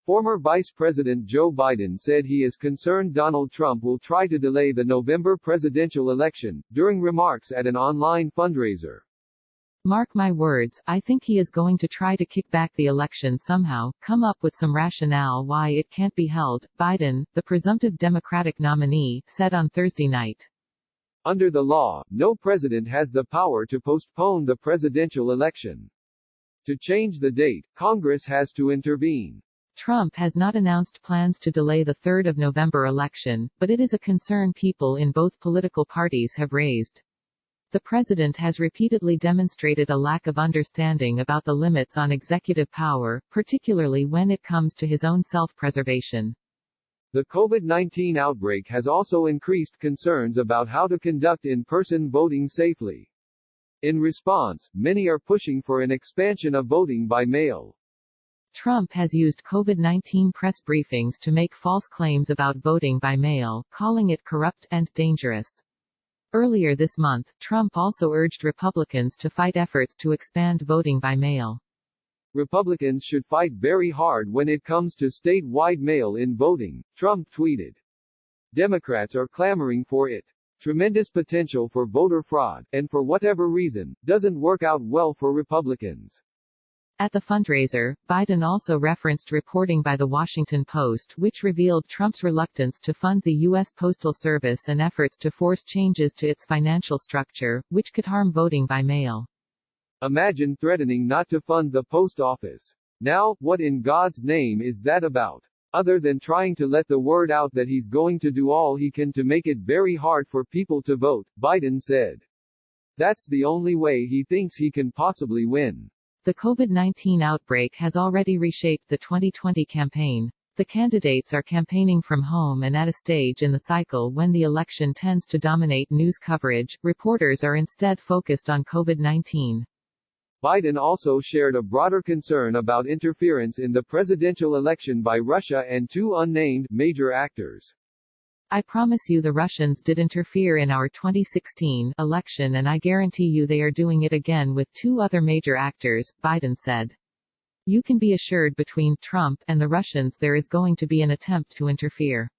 Former Vice President Joe Biden said he is concerned Donald Trump will try to delay the November presidential election, during remarks at an online fundraiser. Mark my words, I think he is going to try to kick back the election somehow, come up with some rationale why it can't be held, Biden, the presumptive Democratic nominee, said on Thursday night. Under the law, no president has the power to postpone the presidential election. To change the date, Congress has to intervene. Trump has not announced plans to delay the 3rd of November election, but it is a concern people in both political parties have raised. The president has repeatedly demonstrated a lack of understanding about the limits on executive power, particularly when it comes to his own self-preservation. The COVID-19 outbreak has also increased concerns about how to conduct in-person voting safely. In response, many are pushing for an expansion of voting by mail. Trump has used COVID-19 press briefings to make false claims about voting by mail, calling it corrupt and dangerous. Earlier this month, Trump also urged Republicans to fight efforts to expand voting by mail. Republicans should fight very hard when it comes to statewide mail-in voting, Trump tweeted. Democrats are clamoring for it. Tremendous potential for voter fraud, and for whatever reason, doesn't work out well for Republicans. At the fundraiser, Biden also referenced reporting by The Washington Post which revealed Trump's reluctance to fund the U.S. Postal Service and efforts to force changes to its financial structure, which could harm voting by mail. Imagine threatening not to fund the post office. Now, what in God's name is that about? Other than trying to let the word out that he's going to do all he can to make it very hard for people to vote, Biden said. That's the only way he thinks he can possibly win. The COVID-19 outbreak has already reshaped the 2020 campaign. The candidates are campaigning from home and at a stage in the cycle when the election tends to dominate news coverage. Reporters are instead focused on COVID-19. Biden also shared a broader concern about interference in the presidential election by Russia and two unnamed, major actors. I promise you the Russians did interfere in our 2016 election and I guarantee you they are doing it again with two other major actors, Biden said. You can be assured between Trump and the Russians there is going to be an attempt to interfere.